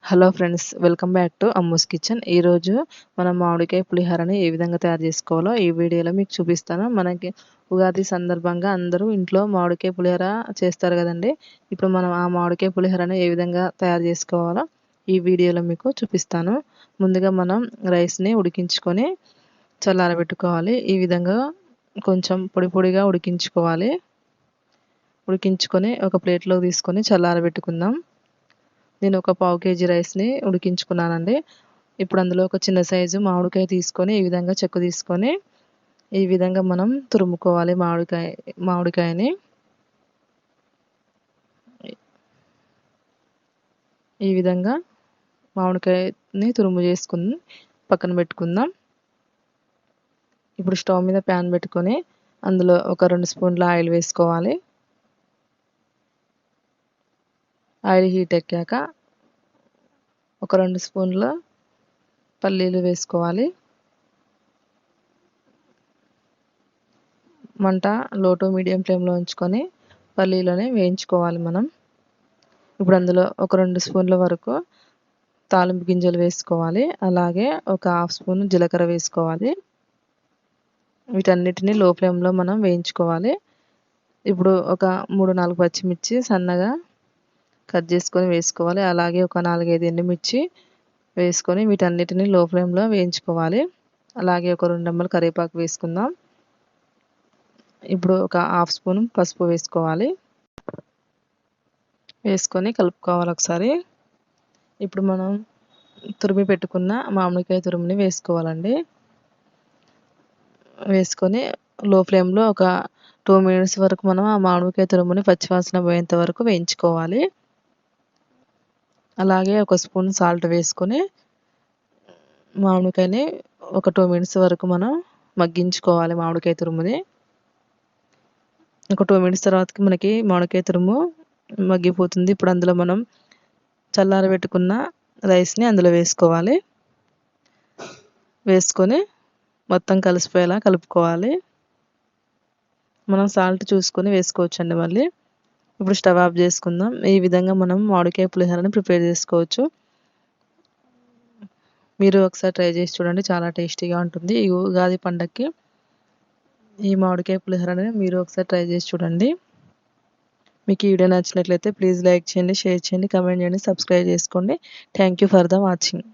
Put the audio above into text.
Hello friends, welcome back to Ammu's kitchen. ఈరోజు మనం మామిడికాయ పులిహోరని ఏ విధంగా తయారు చేసుకోవాలో ఈ వీడియోలో మీకు చూపిస్తాను. మనకి ఉగాది సందర్భంగా అందరూ ఇంట్లో మామిడికాయ పులిహోర చేస్తారు కదండి. ఇప్పుడు మనం ఆ మామిడికాయ పులిహోరని ఏ విధంగా తయారు చేసుకోవాలో ఈ వీడియోలో మీకు చూపిస్తాను. ముందుగా మనం రైస్ని ఉడికించుకొని చల్లారబెట్టుకోవాలి. ఈ విధంగా కొంచెం పొడి పొడిగా ఉడికించుకొని ఒక ప్లేట్లో తీసుకొని చల్లారబెట్టుకుందాం. నేను ఒక పావు కేజీ రైస్ని ఉడికించుకున్నానండి. ఇప్పుడు అందులో ఒక చిన్న సైజు మామిడికాయ తీసుకొని ఈ విధంగా చెక్కు తీసుకొని ఈ విధంగా మనం తురుముకోవాలి. మామిడికాయని ఈ విధంగా మామిడికాయని తురుము చేసుకుని పక్కన పెట్టుకుందాం. ఇప్పుడు స్టవ్ మీద ప్యాన్ పెట్టుకొని అందులో ఒక 2 స్పూన్ల ఆయిల్ వేసుకోవాలి. ఆయిల్ హీట్ ఎక్కాక ఒక 2 స్పూన్ల పల్లీలు వేసుకోవాలి. మంట లో టు మీడియం ఫ్లేమ్లో ఉంచుకొని పల్లీలని వేయించుకోవాలి మనం. ఇప్పుడు అందులో ఒక 2 స్పూన్ల వరకు తాలింపు గింజలు వేసుకోవాలి. అలాగే ఒక హాఫ్ స్పూన్ జీలకర్ర వేసుకోవాలి. వీటన్నిటిని లో ఫ్లేమ్లో మనం వేయించుకోవాలి. ఇప్పుడు ఒక 3-4 పచ్చిమిర్చి సన్నగా కట్ చేసుకొని వేసుకోవాలి. అలాగే ఒక 4-5 ఎండుమిర్చి వేసుకొని వీటన్నిటిని లో ఫ్లేమ్లో వేయించుకోవాలి. అలాగే ఒక 2 రెమ్మలు కరివేపాకు వేసుకుందాం. ఇప్పుడు ఒక హాఫ్ స్పూన్ పసుపు వేసుకోవాలి. వేసుకొని కలుపుకోవాలి ఒకసారి. ఇప్పుడు మనం తురిమి పెట్టుకున్న మామిడికాయ తురుముని వేసుకోవాలండి. వేసుకొని లో ఫ్లేమ్లో ఒక 2 మినిట్స్ వరకు మనం ఆ మామిడికాయ తురుముని పచ్చివాసన పోయేంత వరకు వేయించుకోవాలి. అలాగే ఒక స్పూన్ సాల్ట్ వేసుకొని మామిడికాయని ఒక 2 మినిట్స్ వరకు మనం మగ్గించుకోవాలి. మామిడికాయ తురుముని ఒక 2 మినిట్స్ తర్వాతకి మనకి మామిడికాయ తురుము మగ్గిపోతుంది. ఇప్పుడు అందులో మనం చల్లారబెట్టుకున్న రైస్ని అందులో వేసుకోవాలి. వేసుకొని మొత్తం కలిసిపోయేలా కలుపుకోవాలి. మనం సాల్ట్ చూసుకొని వేసుకోవచ్చండి మళ్ళీ. ఇప్పుడు స్టవ్ ఆఫ్ చేసుకుందాం. ఈ విధంగా మనం మామిడికాయ పులిహోరని ప్రిపేర్ చేసుకోవచ్చు. మీరు ఒకసారి ట్రై చేసి చూడండి, చాలా టేస్టీగా ఉంటుంది. ఈ ఉగాది పండగకి ఈ మామిడికాయ పులిహోరని మీరు ఒకసారి ట్రై చేసి చూడండి. మీకు ఈ వీడియో నచ్చినట్లయితే ప్లీజ్ లైక్ చేయండి, షేర్ చేయండి, కామెంట్ చేయండి, సబ్స్క్రైబ్ చేసుకోండి. Thank you for the watching.